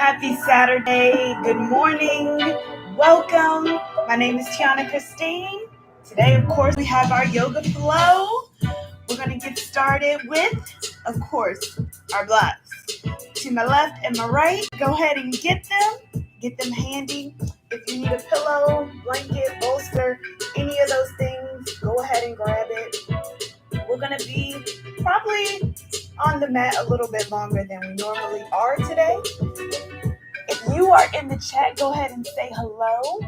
Happy Saturday. Good morning. Welcome. My name is Tianna Christine. Today, of course, we have our yoga flow. We're going to get started with, of course, our blocks. To my left and my right, go ahead and get them. Get them handy. If you need a pillow, blanket, bolster, any of those things, go ahead and grab it. We're going to be probably on the mat a little bit longer than we normally are today. If you are in the chat, go ahead and say hello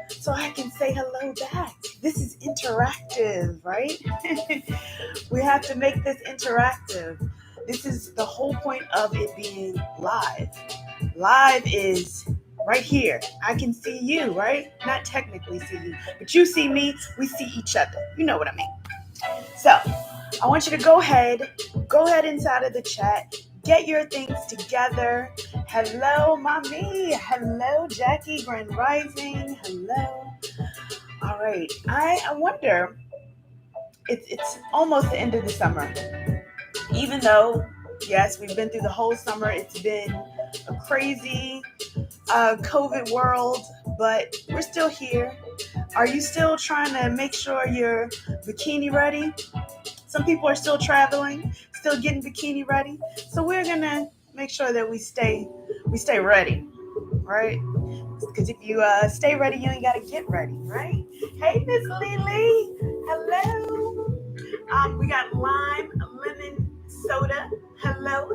so I can say hello back. This is interactive, right? We have to make this interactive. This is the whole point of it being live. Live is right here. I can see you, right? Not technically see you, but you see me, we see each other. You know what I mean. So I want you to go ahead inside of the chat, get your things together. Hello, mommy. Hello, Jackie, Grand Rising. Hello. All right. I wonder, it's almost the end of the summer. Even though, yes, we've been through the whole summer. It's been a crazy COVID world, but we're still here. Are you still trying to make sure you're bikini ready? Some people are still traveling, still getting bikini ready. So we're going to make sure that we stay ready, right? Because if you stay ready, you ain't got to get ready, right? Hey, Miss Lily. Hello. We got lime, lemon soda. Hello.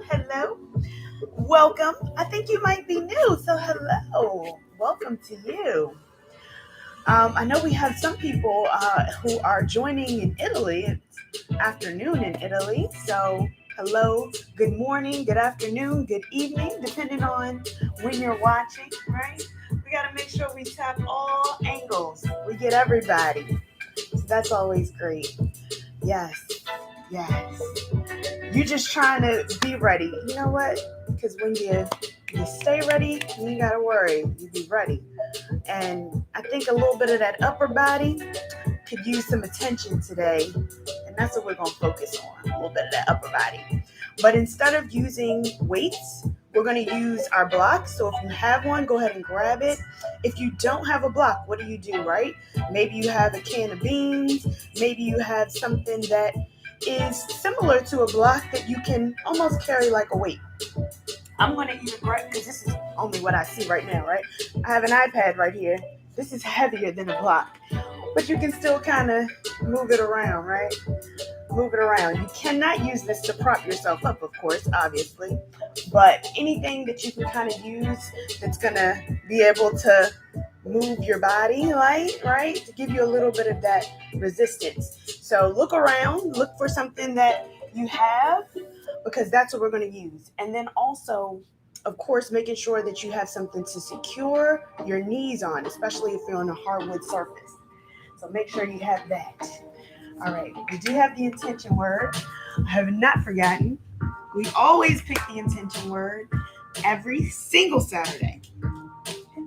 Welcome. I think you might be new, so hello. Welcome to you. I know we have some people who are joining in Italy. It's afternoon in Italy. So hello, good morning, good afternoon, good evening, depending on when you're watching, right? We got to make sure we tap all angles. We get everybody. So that's always great. Yes. You're just trying to be ready. You know what? Because when you stay ready, you ain't got to worry. You be ready. And I think a little bit of that upper body could use some attention today. And that's what we're going to focus on, a little bit of that upper body. But instead of using weights, we're going to use our blocks. So if you have one, go ahead and grab it. If you don't have a block, what do, right? Maybe you have a can of beans. Maybe you have something that is similar to a block that you can almost carry like a weight. I'm going to either grab, because this is only what I see right now, right? I have an iPad right here. This is heavier than a block, but you can still kind of move it around, right? Move it around. You cannot use this to prop yourself up, of course, obviously, but anything that you can kind of use that's going to be able to move your body, right? To give you a little bit of that resistance. So look around, look for something that you have, because that's what we're going to use. And then also, of course, making sure that you have something to secure your knees on, especially if you're on a hardwood surface. So make sure you have that. All right, we do have the intention word. I have not forgotten. We always pick the intention word every single Saturday.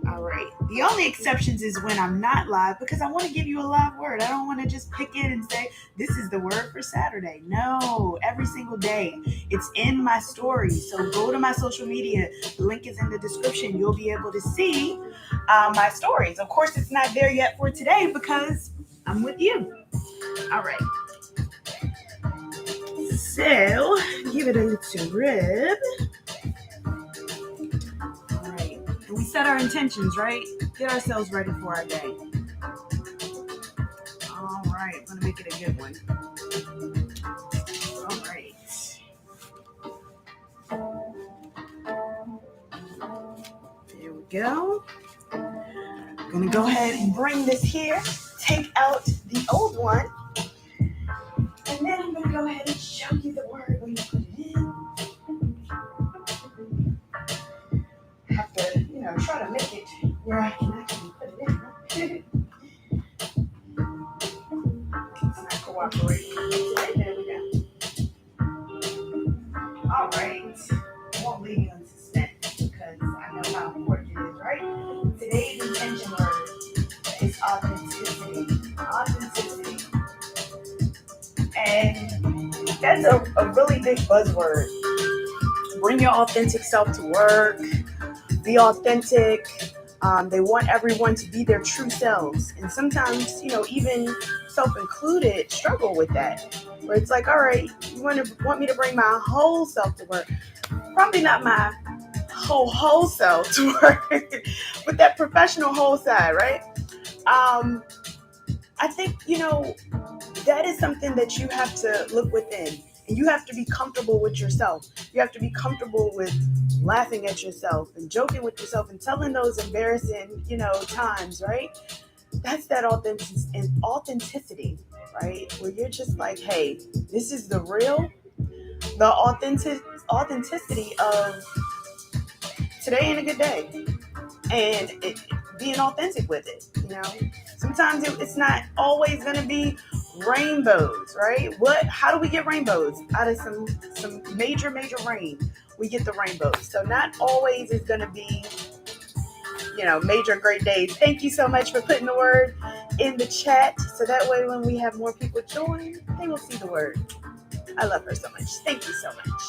All right. The only exceptions is when I'm not live, because I want to give you a live word. I don't want to just pick it and say, this is the word for Saturday. No, every single day. It's in my stories. So go to my social media. The link is in the description. You'll be able to see my stories. Of course, it's not there yet for today because I'm with you. All right. So give it a little rub. We set our intentions, right? Get ourselves ready for our day. All right, I'm going to make it a good one. All right. There we go. I'm going to go ahead and bring this here. Take out the old one. And then I'm going to go ahead and show you the word when you put it in. Have to, try to make it where I can actually put it in. It's not cooperating. There we go. All right. I won't leave you in suspense because I know how important it is, right? Today's intention word is authenticity. Authenticity. And that's a really big buzzword. Bring your authentic self to work. be authentic. They want everyone to be their true selves. And sometimes, even self-included, struggle with that. Where it's like, all right, you want me to bring my whole self to work. Probably not my whole self to work, but that professional whole side, right? I think, that is something that you have to look within. And you have to be comfortable with yourself. You have to be comfortable with laughing at yourself and joking with yourself and telling those embarrassing, times, right? That's that authenticity, right? Where you're just like, hey, this is the authenticity of today ain't a good day. And being authentic with it, Sometimes it's not always going to be rainbows, right? How do we get rainbows? Out of some major rain, we get the rainbows. So not always is going to be, major great days. Thank you so much for putting the word in the chat. So that way when we have more people join, they will see the word. I love her so much. Thank you so much.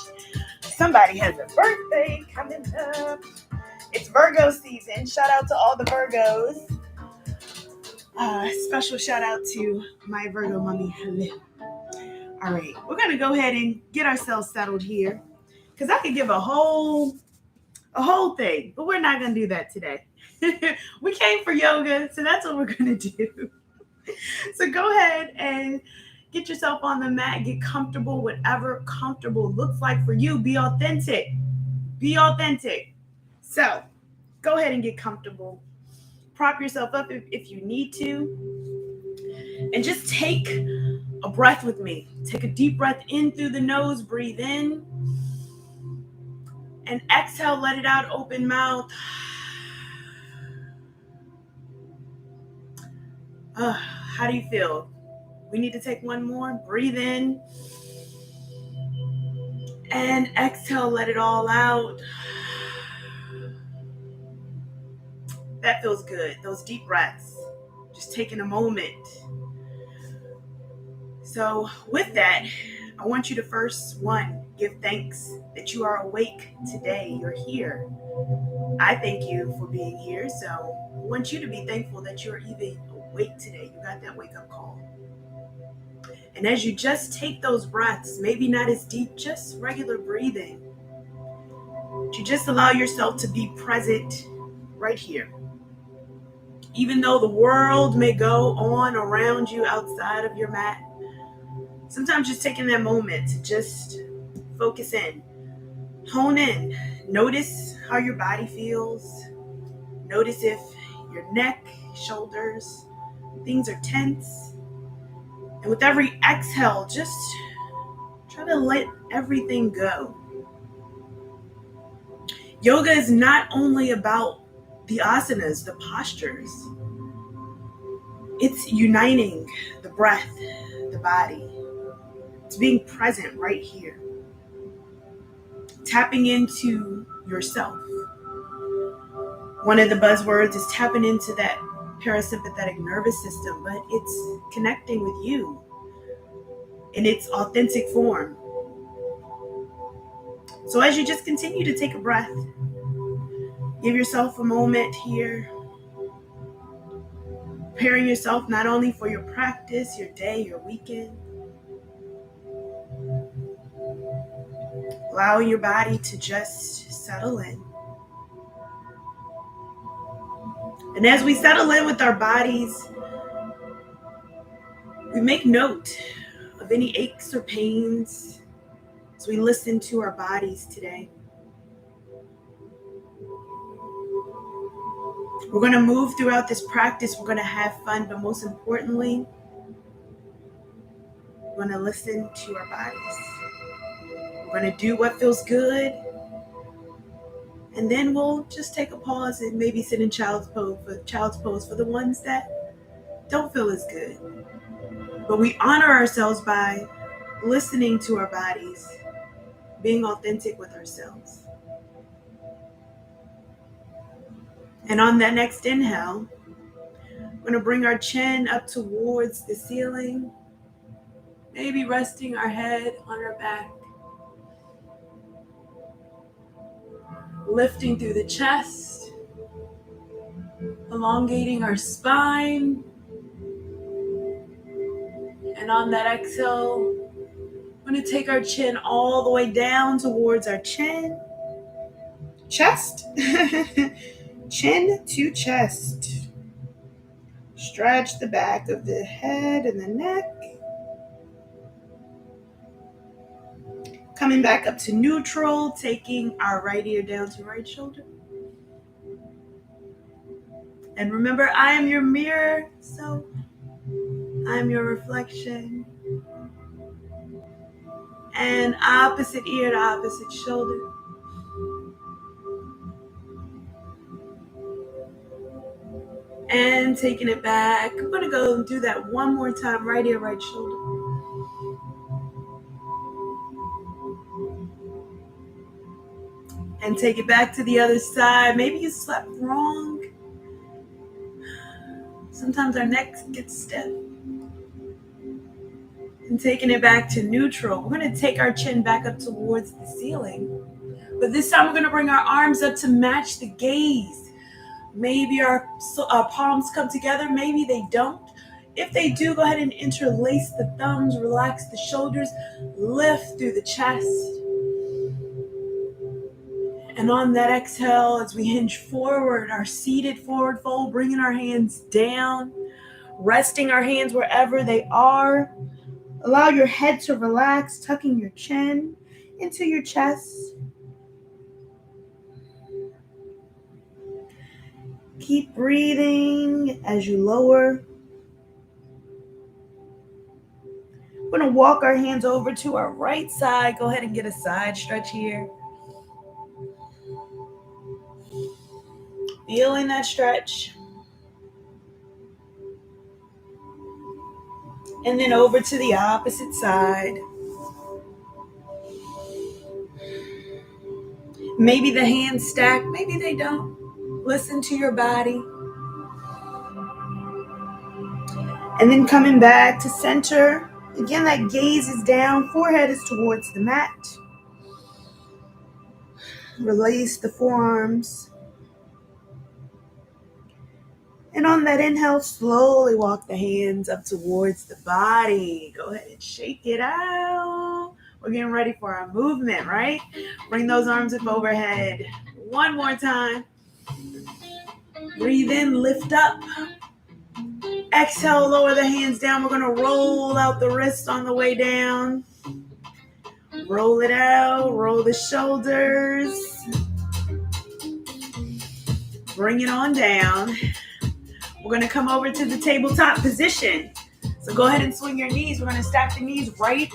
Somebody has a birthday coming up. It's Virgo season. Shout out to all the Virgos. Special shout out to my Virgo mommy. Hello. All right, we're going to go ahead and get ourselves settled here because I could give a whole thing, but we're not going to do that today. We came for yoga, so that's what we're going to do. So go ahead and get yourself on the mat, get comfortable, whatever comfortable looks like for you. Be authentic. Be authentic. So go ahead and get comfortable. Prop yourself up if you need to. And just take a breath with me. Take a deep breath in through the nose. Breathe in. And exhale, let it out, open mouth. How do you feel? We need to take one more. Breathe in. And exhale, let it all out. That feels good. Those deep breaths. Just taking a moment. So with that, I want you to first, give thanks that you are awake today. You're here. I thank you for being here. So I want you to be thankful that you're even awake today. You got that wake-up call. And as you just take those breaths, maybe not as deep, just regular breathing, to just allow yourself to be present right here. Even though the world may go on around you outside of your mat, sometimes just taking that moment to just focus in, hone in, notice how your body feels. Notice if your neck, shoulders, things are tense. And with every exhale, just try to let everything go. Yoga is not only about the asanas, the postures. It's uniting the breath, the body. It's being present right here. Tapping into yourself. One of the buzzwords is tapping into that parasympathetic nervous system, but it's connecting with you in its authentic form. So as you just continue to take a breath, give yourself a moment here, preparing yourself not only for your practice, your day, your weekend, allowing your body to just settle in. And as we settle in with our bodies, we make note of any aches or pains as we listen to our bodies today. We're going to move throughout this practice. We're going to have fun, but most importantly, we're going to listen to our bodies. We're going to do what feels good. And then we'll just take a pause and maybe sit in child's pose for the ones that don't feel as good. But we honor ourselves by listening to our bodies, being authentic with ourselves. And on that next inhale, we're going to bring our chin up towards the ceiling, maybe resting our head on our back. Lifting through the chest. elongating our spine. And on that exhale, we're going to take our chin all the way down towards our chest, chin to chest. Stretch the back of the head and the neck. Coming back up to neutral, taking our right ear down to right shoulder. And remember, I am your mirror, so I am your reflection. And opposite ear to opposite shoulder. And taking it back. I'm going to go and do that one more time. Right ear, right shoulder. And take it back to the other side. Maybe you slept wrong. Sometimes our neck gets stiff. And taking it back to neutral. We're going to take our chin back up towards the ceiling. But this time we're going to bring our arms up to match the gaze. Maybe our palms come together. Maybe they don't. If they do, go ahead and interlace the thumbs. Relax the shoulders. Lift through the chest. And on that exhale, as we hinge forward, our seated forward fold, bringing our hands down, resting our hands wherever they are. Allow your head to relax, tucking your chin into your chest. Keep breathing as you lower. We're going to walk our hands over to our right side. Go ahead and get a side stretch here. Feeling that stretch. And then over to the opposite side. Maybe the hands stack, maybe they don't. Listen to your body. And then coming back to center. Again, that gaze is down, forehead is towards the mat. Release the forearms. And on that inhale, slowly walk the hands up towards the body. Go ahead and shake it out. We're getting ready for our movement, right? Bring those arms up overhead. One more time. Breathe in, lift up. Exhale, lower the hands down. We're going to roll out the wrists on the way down. Roll it out, roll the shoulders. Bring it on down. We're going to come over to the tabletop position. So go ahead and swing your knees. We're going to stack the knees right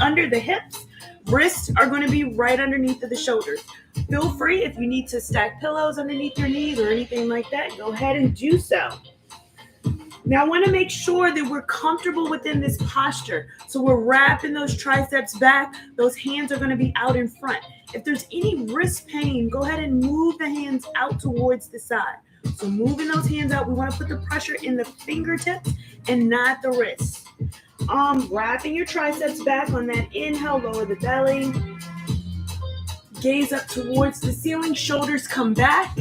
under the hips. Wrists are going to be right underneath of the shoulders. Feel free if you need to stack pillows underneath your knees or anything like that, go ahead and do so. Now I want to make sure that we're comfortable within this posture. So we're wrapping those triceps back. Those hands are going to be out in front. If there's any wrist pain, go ahead and move the hands out towards the side. So moving those hands out, we want to put the pressure in the fingertips and not the wrists. Wrapping your triceps back on that inhale, lower the belly. Gaze up towards the ceiling, shoulders come back.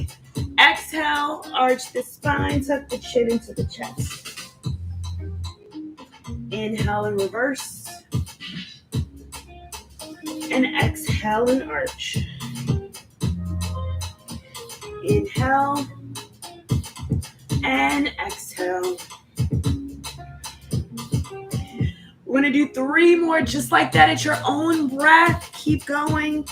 Exhale, arch the spine, tuck the chin into the chest. Inhale and reverse. And exhale and arch. Inhale. And exhale. We're going to do 3 more just like that at your own breath. Keep going.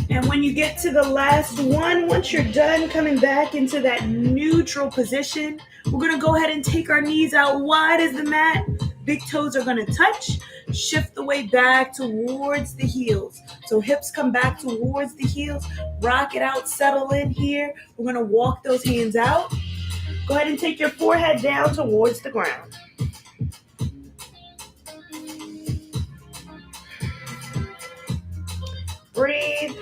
And when you get to the last one, once you're done coming back into that neutral position, we're going to go ahead and take our knees out wide as the mat. Big toes are going to touch. Shift the weight back towards the heels. So hips come back towards the heels. Rock it out, settle in here. We're going to walk those hands out. Go ahead and take your forehead down towards the ground. Breathe.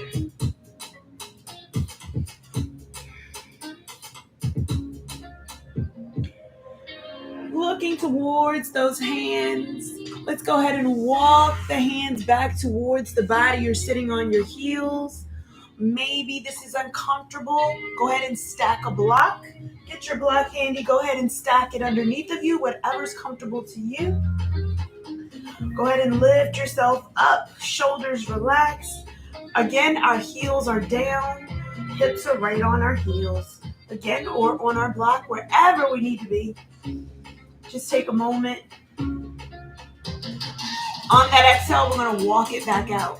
Looking towards those hands. Let's go ahead and walk the hands back towards the body. You're sitting on your heels. Maybe this is uncomfortable. Go ahead and stack a block. Get your block handy. Go ahead and stack it underneath of you, whatever's comfortable to you. Go ahead and lift yourself up. Shoulders relax. Again, our heels are down. Hips are right on our heels. Again, or on our block, wherever we need to be. Just take a moment. On that exhale, we're going to walk it back out.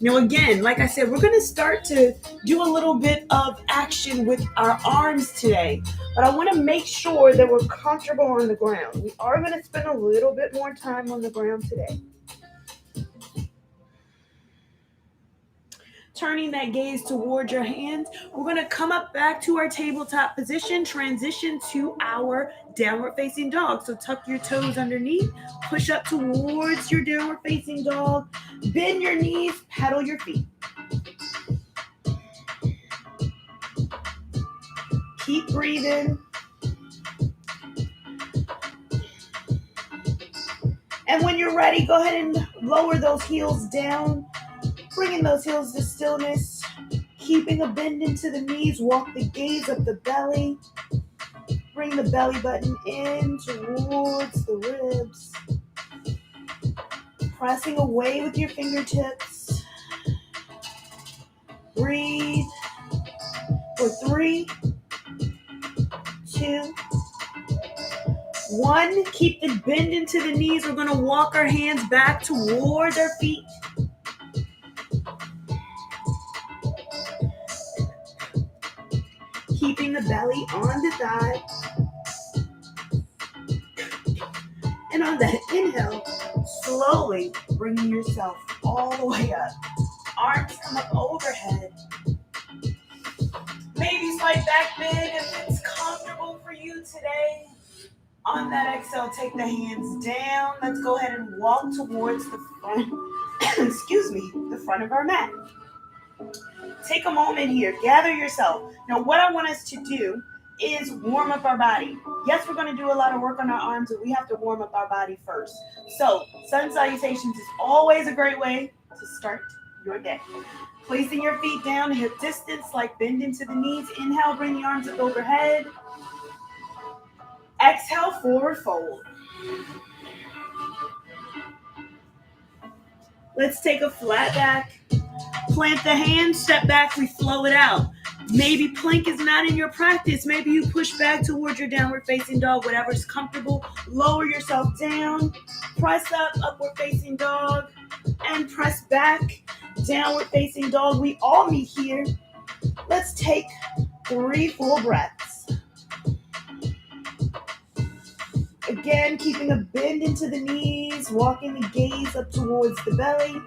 Now, again, like I said, we're going to start to do a little bit of action with our arms today. But I want to make sure that we're comfortable on the ground. We are going to spend a little bit more time on the ground today. Turning that gaze towards your hands, we're going to come up back to our tabletop position, transition to our downward facing dog. So tuck your toes underneath, push up towards your downward facing dog, bend your knees, pedal your feet. Keep breathing. And when you're ready, go ahead and lower those heels down. Bringing those heels to stillness, keeping a bend into the knees, walk the gaze up the belly. Bring the belly button in towards the ribs. Pressing away with your fingertips. Breathe for 3, 2, 1. Keep the bend into the knees. We're going to walk our hands back towards our feet. Keeping the belly on the thigh. And on that inhale, slowly bringing yourself all the way up. Arms come up overhead. Maybe slight back bend if it's comfortable for you today. On that exhale, take the hands down. Let's go ahead and walk towards the front, the front of our mat. Take a moment here, gather yourself. Now what I want us to do is warm up our body. Yes, we're going to do a lot of work on our arms, but we have to warm up our body first. So sun salutations is always a great way to start your day. Placing your feet down, hip distance, like bend into the knees. Inhale, bring the arms up overhead. Exhale, forward fold. Let's take a flat back. Plant the hands, step back, we flow it out. Maybe plank is not in your practice. Maybe you push back towards your downward facing dog, whatever's comfortable. Lower yourself down, press up, upward facing dog, and press back, downward facing dog. We all meet here. Let's take 3 full breaths. Again, keeping a bend into the knees, walking the gaze up towards the belly.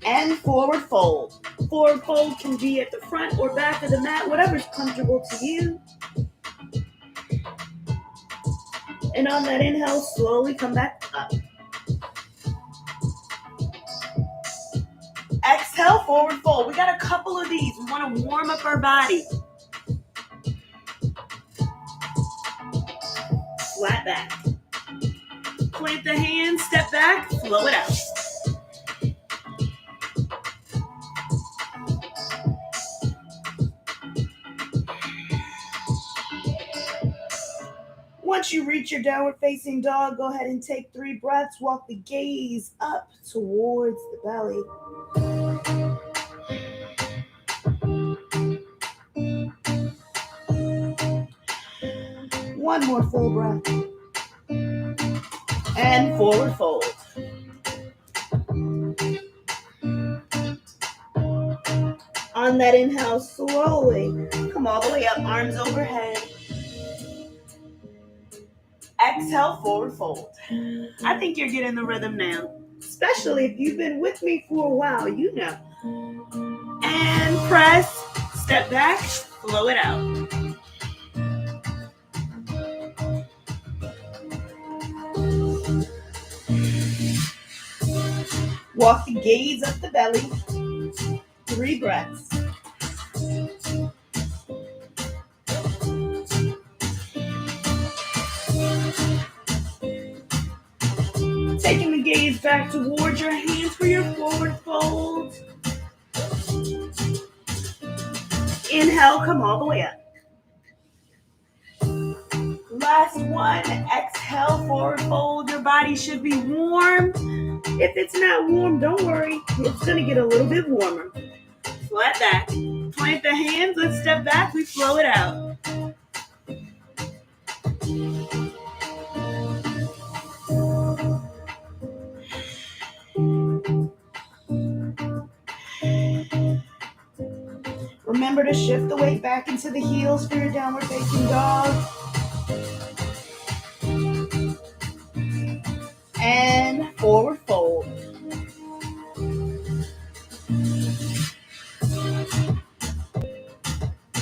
And forward fold. Forward fold can be at the front or back of the mat, whatever's comfortable to you. And on that inhale, slowly come back up. Exhale, forward fold. We got a couple of these. We want to warm up our body. Flat back. Plant the hands, step back, flow it out. Once you reach your downward facing dog, go ahead and take 3 breaths. Walk the gaze up towards the belly. One more full breath. And forward fold. On that inhale, slowly come all the way up, arms overhead. Exhale, forward fold. I think you're getting the rhythm now, especially if you've been with me for a while, you know. And press, step back, flow it out. Walk the gaze up the belly. 3 breaths. back towards your hands for your forward fold. Inhale, come all the way up. Last one, exhale, forward fold. Your body should be warm. If it's not warm, don't worry. It's gonna get a little bit warmer. Flat back. Plant the hands, let's step back, we flow it out. Remember to shift the weight back into the heels for your downward facing dog. And forward fold.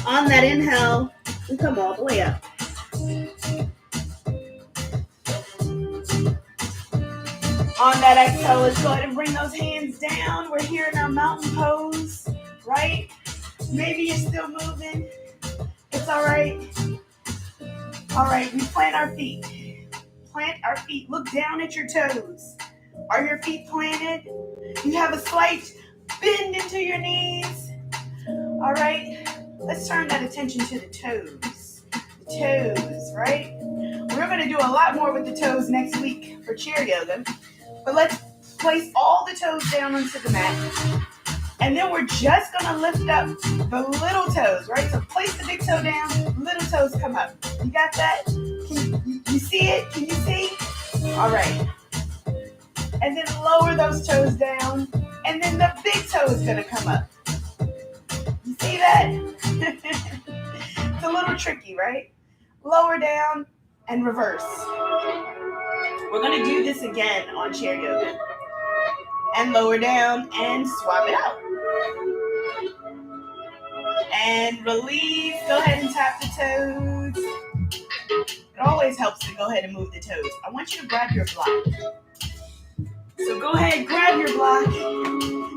On that inhale, we come all the way up. On that exhale, let's go ahead and bring those hands down. We're here in our mountain pose, right? Maybe you're still moving. It's all right. All right, we plant our feet. Plant our feet. Look down at your toes. Are your feet planted? You have a slight bend into your knees. All right, let's turn that attention to the toes. The toes, right? We're going to do a lot more with the toes next week for chair yoga. But let's place all the toes down onto the mat. And then we're just going to lift up the little toes, right? So place the big toe down, little toes come up. You got that? You see it? Can you see? All right. And then lower those toes down. And then the big toe is going to come up. You see that? It's a little tricky, right? Lower down and reverse. We're going to do this again on chair yoga. And lower down and swap it out. And release. Go ahead and tap the toes. It always helps to go ahead and move the toes. I want you to grab your block. So go ahead, grab your block.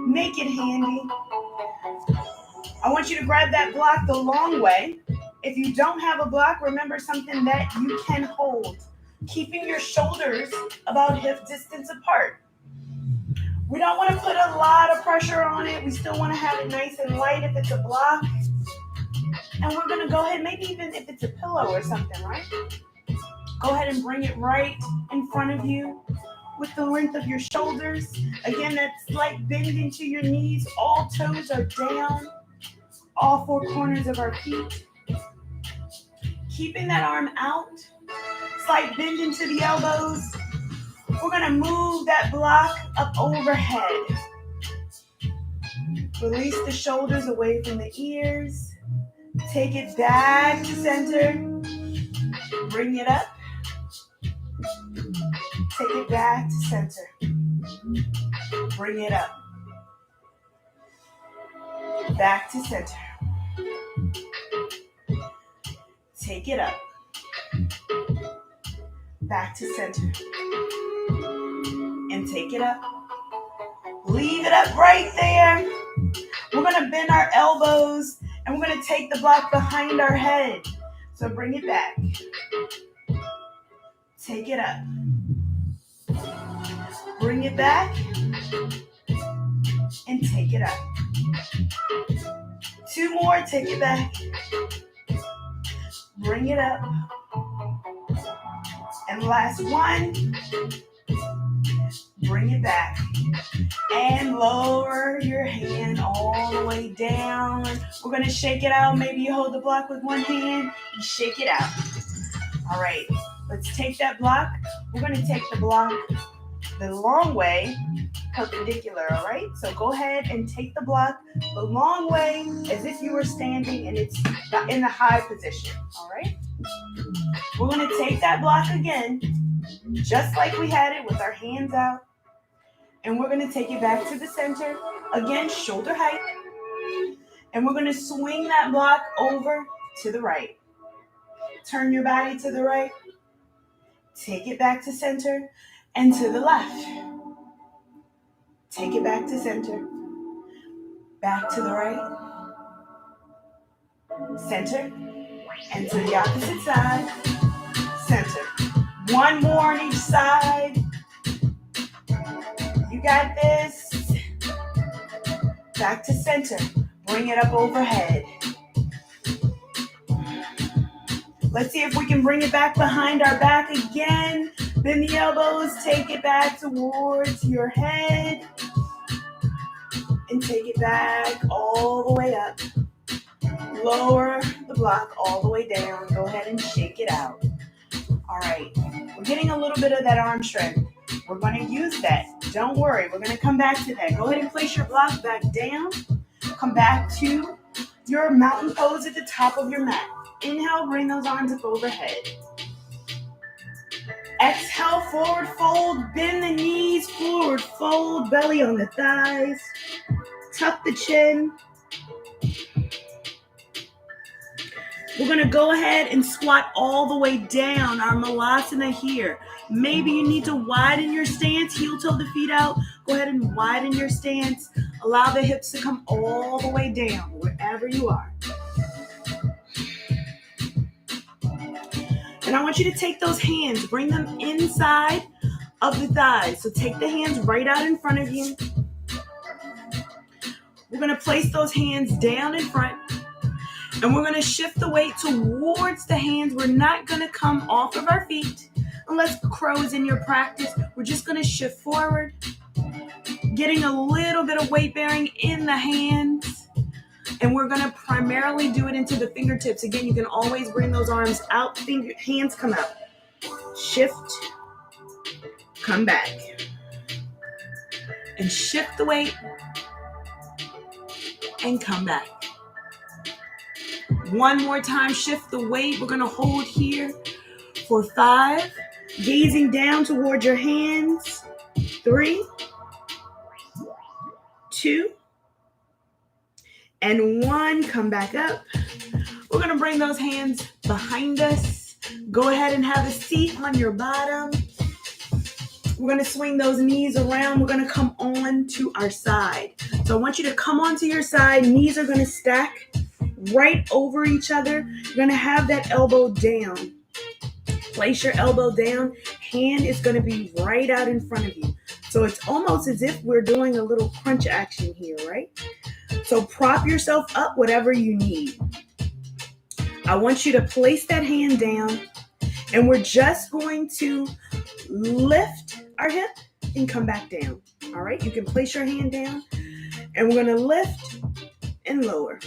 Make it handy. I want you to grab that block the long way. If you don't have a block, remember something that you can hold. Keeping your shoulders about hip distance apart. We don't want to put a lot of pressure on it. We still want to have it nice and light if it's a block. And we're going to go ahead, maybe even if it's a pillow or something, right? Go ahead and bring it right in front of you with the length of your shoulders. Again, that slight bend into your knees. All toes are down. All four corners of our feet. Keeping that arm out. Slight bend into the elbows. We're going to move that block up overhead. Release the shoulders away from the ears. Take it back to center. Bring it up. Take it back to center. Bring it up. Back to center. Take it up. Back to center. And take it up. Leave it up right there. We're going to bend our elbows and we're going to take the block behind our head. So bring it back. Take it up. Bring it back. And take it up. Two more. Take it back. Bring it up. And last one. Bring it back. And lower your hand all the way down. We're going to shake it out. Maybe you hold the block with one hand. You shake it out. All right. Let's take that block. We're going to take the block the long way, perpendicular, all right? So go ahead and take the block the long way as if you were standing and it's in the high position, all right? We're going to take that block again, just like we had it with our hands out. And we're going to take it back to the center. Again, shoulder height. And we're going to swing that block over to the right. Turn your body to the right. Take it back to center and to the left. Take it back to center. Back to the right. Center. And to the opposite side. Center. One more on each side. You got this. Back to center. Bring it up overhead. Let's see if we can bring it back behind our back again. Bend the elbows, take it back towards your head. And take it back all the way up. Lower the block all the way down. Go ahead and shake it out. All right, we're getting a little bit of that arm strength. We're going to use that. Don't worry, we're going to come back to that. Go ahead and place your block back down. Come back to your mountain pose at the top of your mat. Inhale, bring those arms up overhead. Exhale, forward fold, bend the knees, forward fold, belly on the thighs. Tuck the chin. We're going to go ahead and squat all the way down, our malasana here. Maybe you need to widen your stance, heel toe the feet out. Go ahead and widen your stance. Allow the hips to come all the way down, wherever you are. And I want you to take those hands, bring them inside of the thighs. So take the hands right out in front of you. We're going to place those hands down in front. And we're going to shift the weight towards the hands. We're not going to come off of our feet unless crow is in your practice. We're just going to shift forward, getting a little bit of weight bearing in the hands. And we're going to primarily do it into the fingertips. Again, you can always bring those arms out, hands come out. Shift, come back. And shift the weight and come back. One more time, shift the weight. We're going to hold here for 5. Gazing down toward your hands. 3, 2, and 1. Come back up. We're going to bring those hands behind us. Go ahead and have a seat on your bottom. We're going to swing those knees around. We're going to come on to our side. So I want you to come onto your side. Knees are going to stack right over each other. You're going to have that elbow down. Place your elbow down. Hand is going to be right out in front of you. So it's almost as if we're doing a little crunch action here, right? So prop yourself up, whatever you need. I want you to place that hand down, and we're just going to lift our hip and come back down. All right, you can place your hand down, and we're going to lift and lower.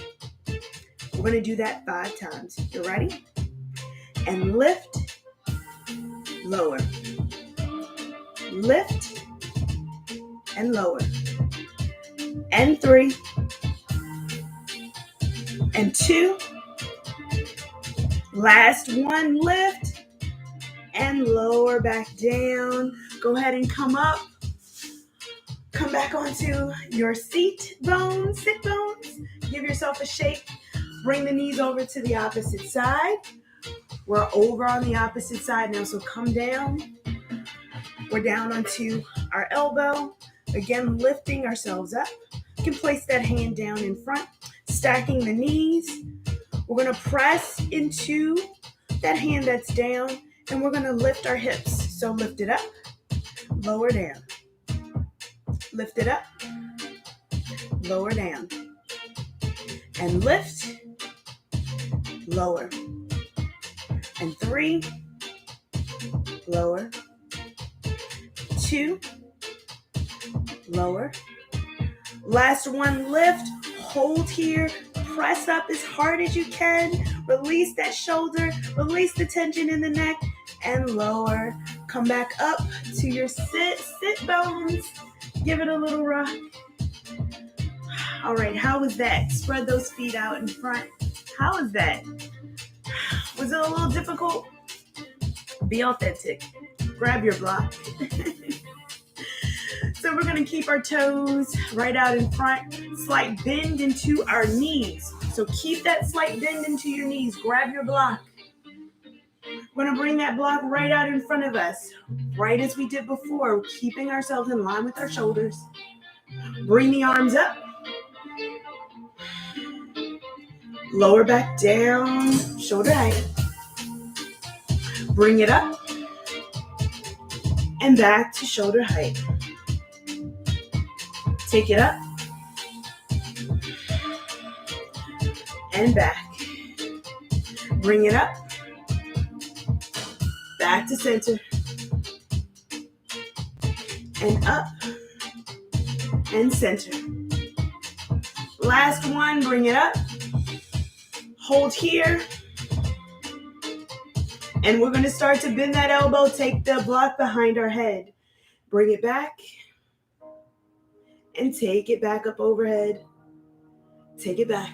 We're going to do that 5 times. You ready? And lift, lower. Lift and lower. And 3. And 2. Last one, lift and lower back down. Go ahead and come up. Come back onto your sit bones. Give yourself a shake. Bring the knees over to the opposite side. We're over on the opposite side now, so come down. We're down onto our elbow. Again, lifting ourselves up. You can place that hand down in front, stacking the knees. We're going to press into that hand that's down, and we're going to lift our hips. So lift it up, lower down. Lift it up, lower down. And lift, lower. And 3, lower. 2, lower. Last one, lift, hold here, press up as hard as you can, release that shoulder, release the tension in the neck, and lower. Come back up to your sit bones. Give it a little rock. All right, how was that? Spread those feet out in front. How was that? Was it a little difficult? Be authentic. Grab your block. So we're going to keep our toes right out in front. Slight bend into our knees. So keep that slight bend into your knees. Grab your block. We're going to bring that block right out in front of us. Right as we did before, keeping ourselves in line with our shoulders. Bring the arms up. Lower back down, shoulder height. Bring it up. And back to shoulder height. Take it up and back. Bring it up, back to center, and up and center. Last one, bring it up, hold here, and we're going to start to bend that elbow, take the block behind our head. Bring it back, and take it back up overhead. Take it back.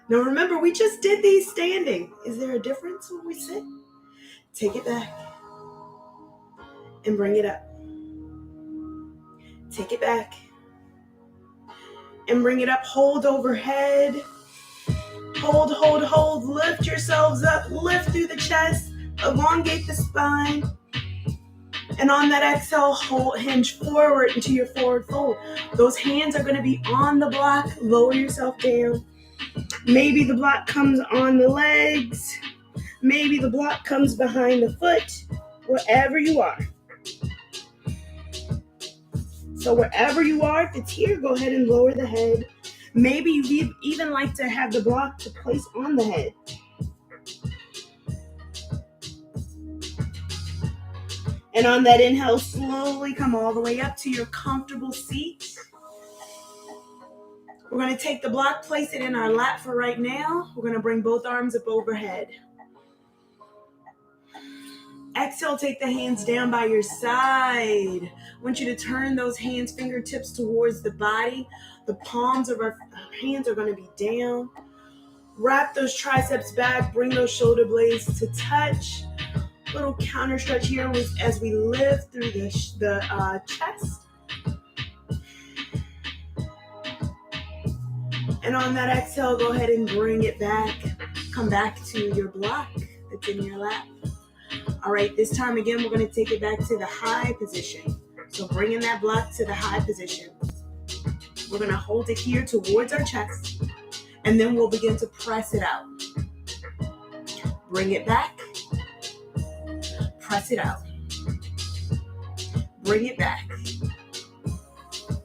Now remember, we just did these standing. Is there a difference when we sit? Take it back and bring it up. Take it back and bring it up. Hold overhead. Hold, hold, hold. Lift yourselves up. Lift through the chest. Elongate the spine. And on that exhale, hold, hinge forward into your forward fold. Those hands are going to be on the block. Lower yourself down. Maybe the block comes on the legs. Maybe the block comes behind the foot. Wherever you are. So wherever you are, if it's here, go ahead and lower the head. Maybe you even like to have the block to place on the head. And on that inhale, slowly come all the way up to your comfortable seat. We're going to take the block, place it in our lap for right now. We're going to bring both arms up overhead. Exhale, take the hands down by your side. I want you to turn those hands, fingertips towards the body. The palms of our hands are going to be down. Wrap those triceps back. Bring those shoulder blades to touch. Little counter stretch here as we lift through the chest. And on that exhale, go ahead and bring it back. Come back to your block that's in your lap. All right, this time again, we're going to take it back to the high position. So bringing that block to the high position. We're going to hold it here towards our chest. And then we'll begin to press it out. Bring it back. Press it out. Bring it back.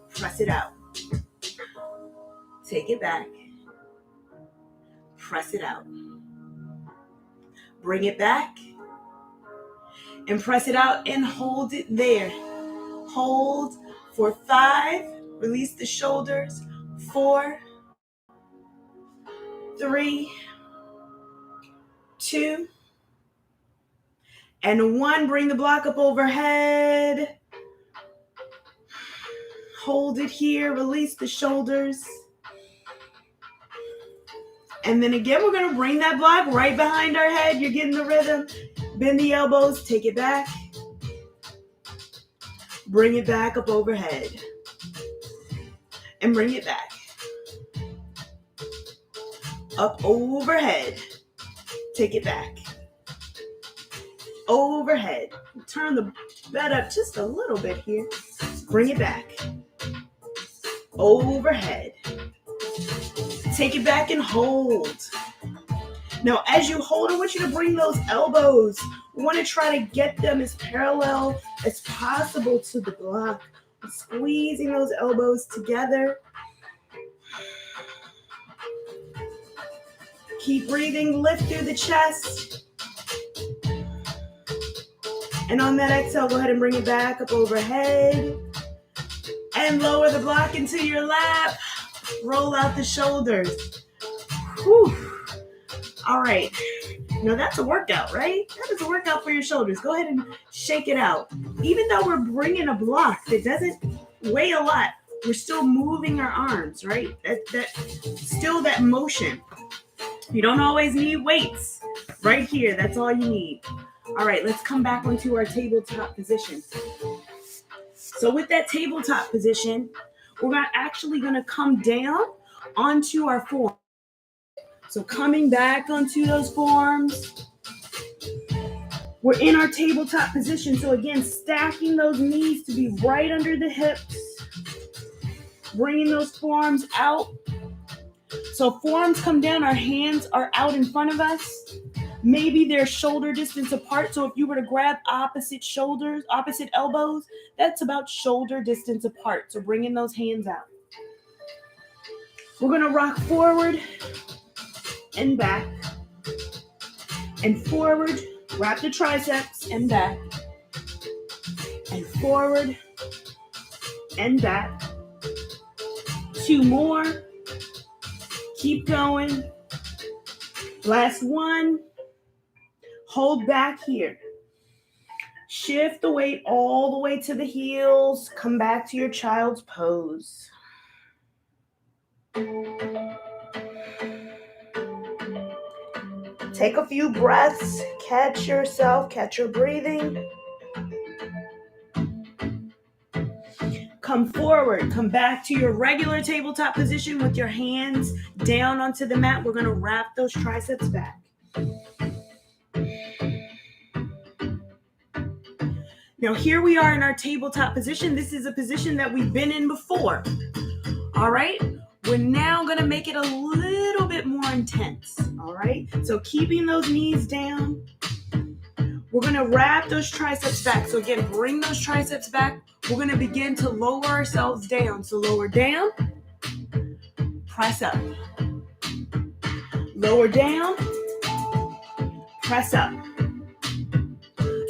Press it out. Take it back. Press it out. Bring it back. And press it out and hold it there. Hold for 5. Release the shoulders. 4, 3, 2, and 1. Bring the block up overhead. Hold it here. Release the shoulders. And then again, we're going to bring that block right behind our head. You're getting the rhythm. Bend the elbows. Take it back. Bring it back up overhead. And bring it back. Up overhead. Take it back. Overhead. Turn the bed up just a little bit here. Bring it back. Overhead. Take it back and hold. Now, as you hold, I want you to bring those elbows. We want to try to get them as parallel as possible to the block. Squeezing those elbows together. Keep breathing. Lift through the chest. And on that exhale, go ahead and bring it back up overhead. And lower the block into your lap. Roll out the shoulders. Whew. All right. Now that's a workout, right? That is a workout for your shoulders. Go ahead and shake it out. Even though we're bringing a block that doesn't weigh a lot, we're still moving our arms, right? Still that motion. You don't always need weights. Right here, that's all you need. All right, let's come back onto our tabletop position. So with that tabletop position, we're actually going to come down onto our forearms. So coming back onto those forearms. We're in our tabletop position. So again, stacking those knees to be right under the hips. Bringing those forearms out. So forearms come down, our hands are out in front of us. Maybe they're shoulder distance apart. So if you were to grab opposite shoulders, opposite elbows, that's about shoulder distance apart. So bringing those hands out. We're going to rock forward and back and forward. Wrap the triceps and back and forward and back. 2 more. Keep going. Last one. Hold back here. Shift the weight all the way to the heels. Come back to your child's pose. Take a few breaths. Catch yourself. Catch your breathing. Come forward. Come back to your regular tabletop position with your hands down onto the mat. We're going to wrap those triceps back. Now here we are in our tabletop position. This is a position that we've been in before. All right. We're now going to make it a little bit more intense. All right. So keeping those knees down. We're going to wrap those triceps back. So again, bring those triceps back. We're going to begin to lower ourselves down. So lower down, press up. Lower down, press up.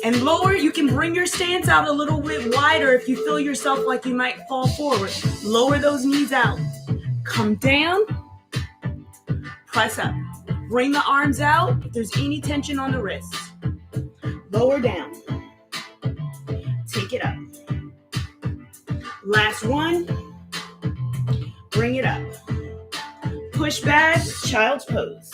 And lower, you can bring your stance out a little bit wider if you feel yourself like you might fall forward. Lower those knees out. Come down, press up. Bring the arms out if there's any tension on the wrists. Lower down. Take it up. Last one. Bring it up. Push back, child's pose.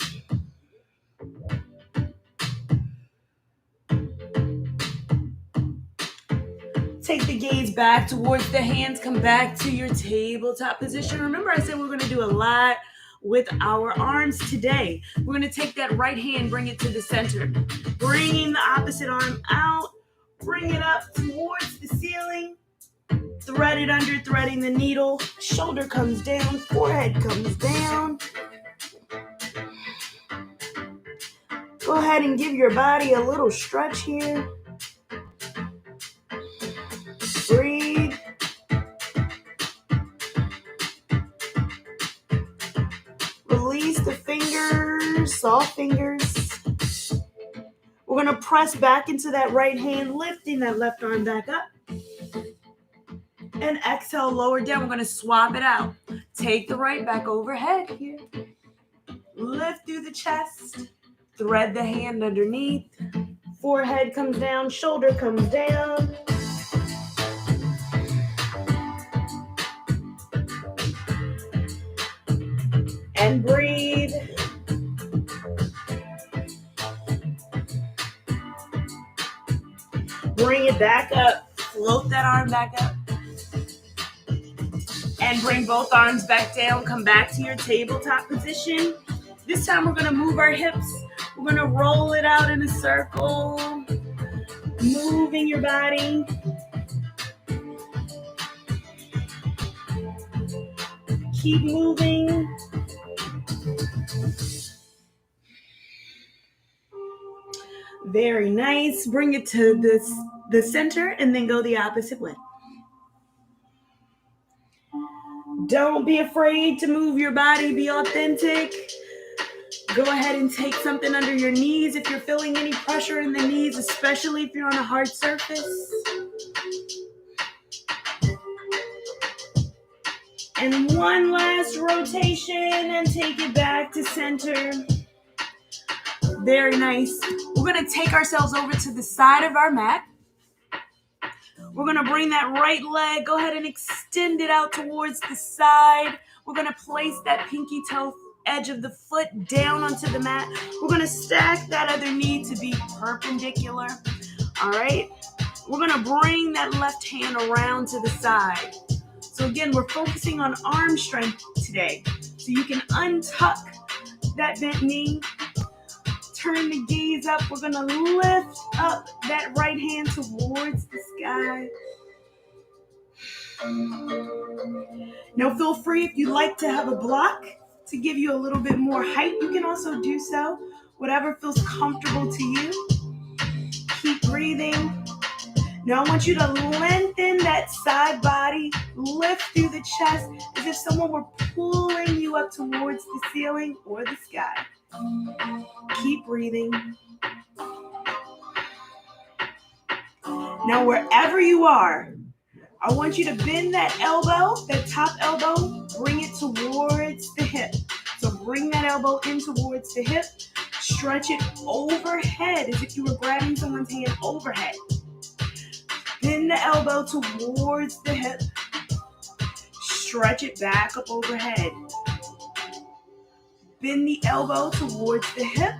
Take the gaze back towards the hands. Come back to your tabletop position. Remember, I said we're going to do a lot with our arms today. We're going to take that right hand, bring it to the center. Bringing the opposite arm out. Bring it up towards the ceiling. Thread it under, threading the needle. Shoulder comes down, forehead comes down. Go ahead and give your body a little stretch here. Breathe. Release the fingers, soft fingers. We're going to press back into that right hand, lifting that left arm back up. And exhale, lower down. We're going to swap it out. Take the right back overhead here. Lift through the chest. Thread the hand underneath. Forehead comes down, shoulder comes down. And breathe. Bring it back up. Float that arm back up. And bring both arms back down. Come back to your tabletop position. This time we're going to move our hips. We're going to roll it out in a circle. Moving your body. Keep moving. Very nice. Bring it to the center and then go the opposite way. Don't be afraid to move your body. Be authentic. Go ahead and take something under your knees if you're feeling any pressure in the knees, especially if you're on a hard surface. And one last rotation and take it back to center. Very nice. We're going to take ourselves over to the side of our mat. We're going to bring that right leg. Go ahead and extend it out towards the side. We're going to place that pinky toe edge of the foot down onto the mat. We're going to stack that other knee to be perpendicular. All right. We're going to bring that left hand around to the side. So again, we're focusing on arm strength today. So you can untuck that bent knee. Turn the gaze up. We're going to lift up that right hand towards the sky. Now feel free, if you'd like to have a block to give you a little bit more height, you can also do so. whatever feels comfortable to you. Keep breathing. Now I want you to lengthen that side body, lift through the chest as if someone were pulling you up towards the ceiling or the sky. Keep breathing. Now wherever you are, I want you to bend that elbow, that top elbow, bring it towards the hip. So bring that elbow in towards the hip, stretch it overhead as if you were grabbing someone's hand overhead. Bend the elbow towards the hip, stretch it back up overhead. Bend the elbow towards the hip,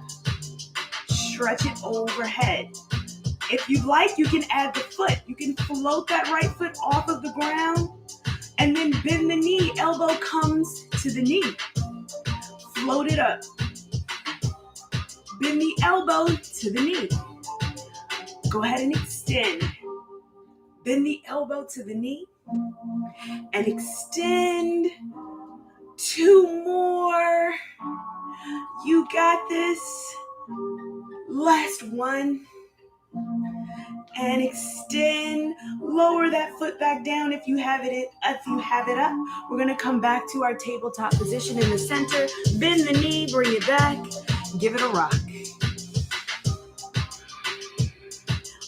stretch it overhead. If you'd like, you can add the foot. You can float that right foot off of the ground and then bend the knee. Elbow comes to the knee. Float it up. Bend the elbow to the knee. Go ahead and extend. Bend the elbow to the knee and extend. 2 more. You got this. Last one. And extend. Lower that foot back down if you have it up. We're going to come back to our tabletop position in the center. Bend the knee, bring it back. Give it a rock.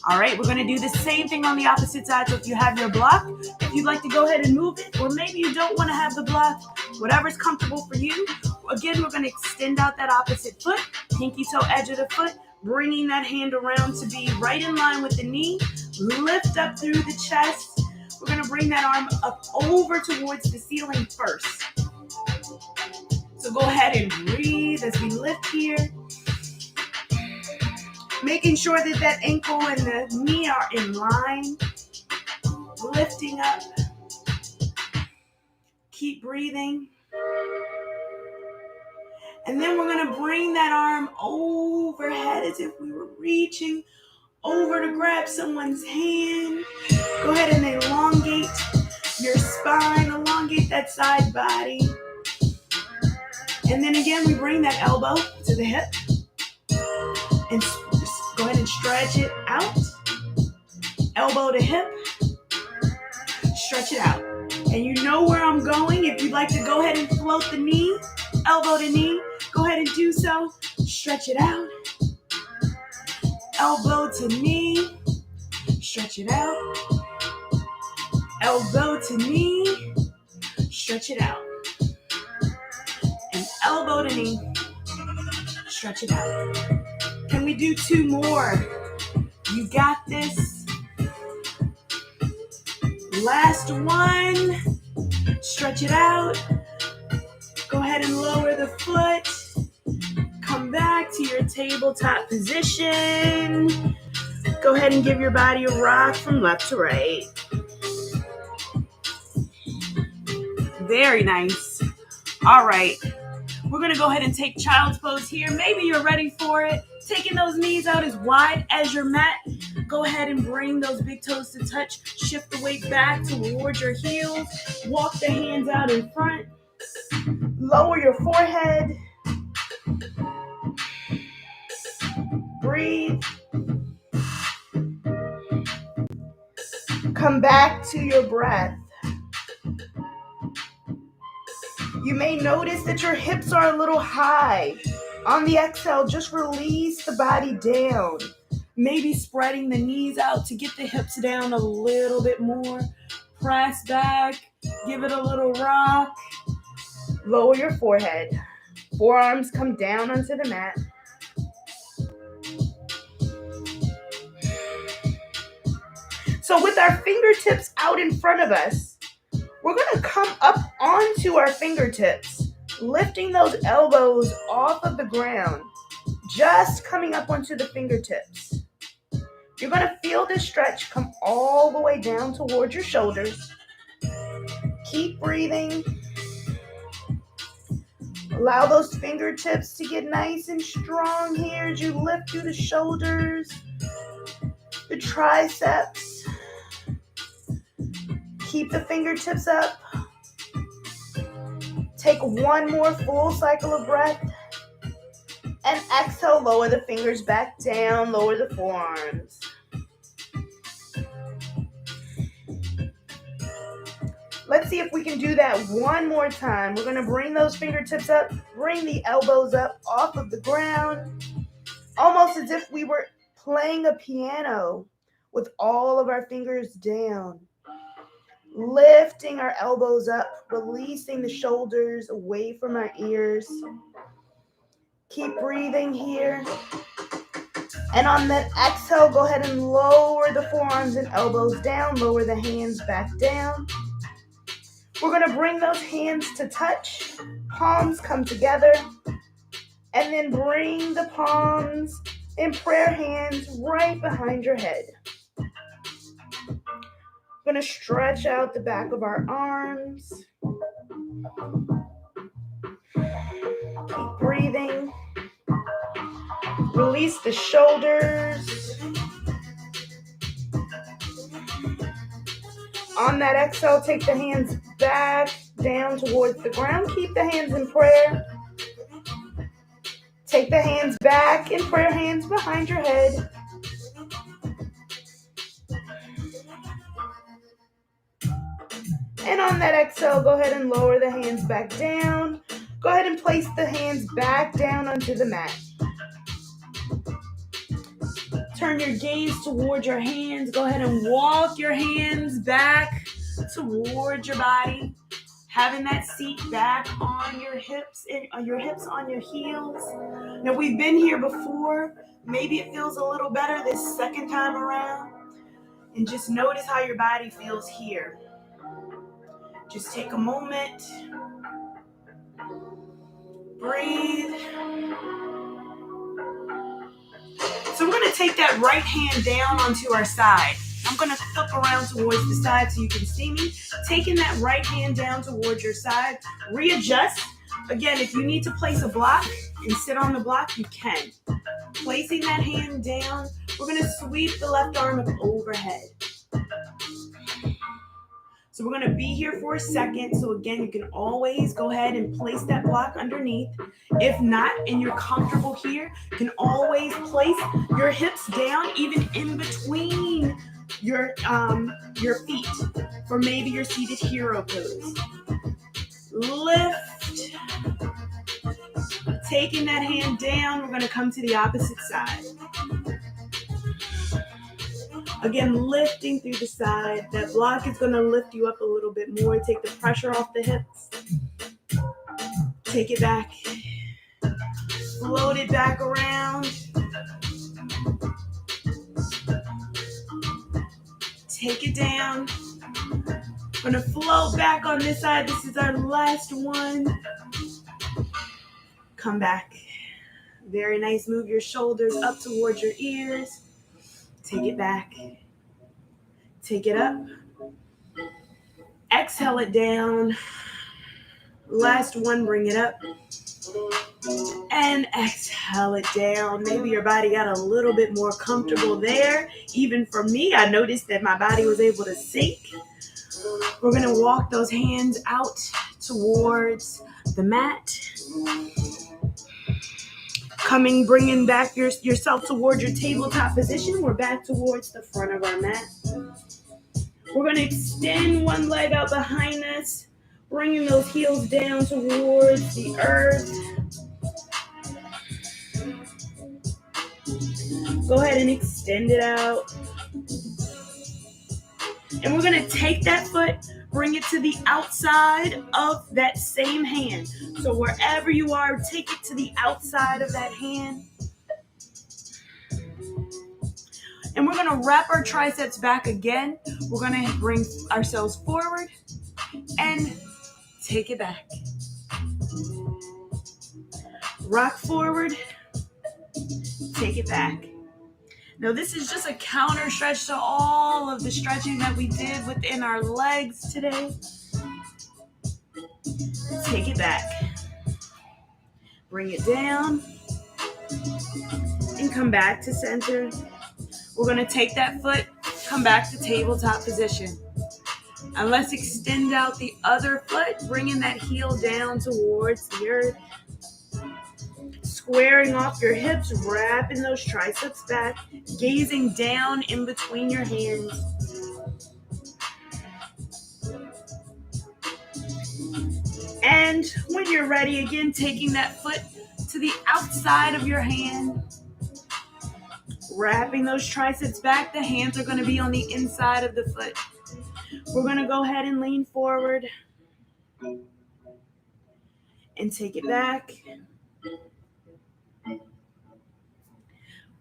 All right, we're going to do the same thing on the opposite side. So if you have your block, if you'd like to go ahead and move it, or maybe you don't want to have the block, whatever's comfortable for you. Again, we're going to extend out that opposite foot, pinky toe edge of the foot, bringing that hand around to be right in line with the knee. Lift up through the chest. We're going to bring that arm up over towards the ceiling first. So go ahead and breathe as we lift here. Making sure that that ankle and the knee are in line. Lifting up. Keep breathing. And then we're going to bring that arm overhead as if we were reaching over to grab someone's hand. Go ahead and elongate your spine, elongate that side body. And then again, we bring that elbow to the hip. And just go ahead and stretch it out. Elbow to hip. Stretch it out. And you know where I'm going. If you'd like to go ahead and float the knee, elbow to knee, go ahead and do so. Stretch it out. Elbow to knee. Stretch it out. Elbow to knee. Stretch it out. And elbow to knee. Stretch it out. Can we do 2 more? You got this. Last one. Stretch it out. Go ahead and lower the foot. Come back to your tabletop position. Go ahead and give your body a rock from left to right. Very nice. All right. We're going to go ahead and take child's pose here. Maybe you're ready for it. Taking those knees out as wide as your mat. Go ahead and bring those big toes to touch. Shift the weight back towards your heels. Walk the hands out in front. Lower your forehead. Breathe. Come back to your breath. You may notice that your hips are a little high. On the exhale, just release the body down. Maybe spreading the knees out to get the hips down a little bit more. Press back. Give it a little rock. Lower your forehead. Forearms come down onto the mat. So with our fingertips out in front of us, we're going to come up onto our fingertips, lifting those elbows off of the ground, just coming up onto the fingertips. You're going to feel this stretch come all the way down towards your shoulders. Keep breathing. Allow those fingertips to get nice and strong here as you lift through the shoulders, the triceps. Keep the fingertips up. Take 1 more full cycle of breath. And exhale, lower the fingers back down, lower the forearms. Let's see if we can do that one more time. We're going to bring those fingertips up, bring the elbows up off of the ground, almost as if we were playing a piano with all of our fingers down. Lifting our elbows up, releasing the shoulders away from our ears. Keep breathing here. And on that exhale, go ahead and lower the forearms and elbows down, lower the hands back down. We're going to bring those hands to touch, palms come together, and then bring the palms in prayer hands right behind your head. We're going to stretch out the back of our arms. Keep breathing. Release the shoulders. On that exhale, take the hands back down towards the ground. Keep the hands in prayer. Take the hands back in prayer hands behind your head. And on that exhale, go ahead and lower the hands back down. Go ahead and place the hands back down onto the mat. Turn your gaze towards your hands. Go ahead and walk your hands back towards your body. Having that seat back on your hips, on your heels. Now, we've been here before. Maybe it feels a little better this second time around. And just notice how your body feels here. Just take a moment. Breathe. So we're going to take that right hand down onto our side. I'm going to flip around towards the side so you can see me. Taking that right hand down towards your side. Readjust. Again, if you need to place a block and sit on the block, you can. Placing that hand down, we're going to sweep the left arm up overhead. So we're going to be here for a second. So again, you can always go ahead and place that block underneath. If not, and you're comfortable here, you can always place your hips down, even in between your feet, for maybe your seated hero pose. Lift. Taking that hand down, we're going to come to the opposite side. Again, lifting through the side. That block is going to lift you up a little bit more. Take the pressure off the hips. Take it back. Float it back around. Take it down. We're going to float back on this side. This is our last one. Come back. Very nice. Move your shoulders up towards your ears. Take it back. Take it up. Exhale it down. Last one, bring it up. And exhale it down. Maybe your body got a little bit more comfortable there. Even for me, I noticed that my body was able to sink. We're going to walk those hands out towards the mat. Bringing back yourself towards your tabletop position. We're back towards the front of our mat. We're going to extend one leg out behind us, bringing those heels down towards the earth. Go ahead and extend it out. And we're going to take that foot, bring it to the outside of that same hand. So wherever you are, take it to the outside of that hand. And we're going to wrap our triceps back again. We're going to bring ourselves forward and take it back. Rock forward, take it back. Now this is just a counter stretch to all of the stretching that we did within our legs today. Take it back. Bring it down and come back to center. We're going to take that foot, come back to tabletop position. And let's extend out the other foot, bringing that heel down towards the earth. squaring off your hips, wrapping those triceps back, gazing down in between your hands. And when you're ready, again, taking that foot to the outside of your hand, wrapping those triceps back. The hands are going to be on the inside of the foot. We're going to go ahead and lean forward and take it back.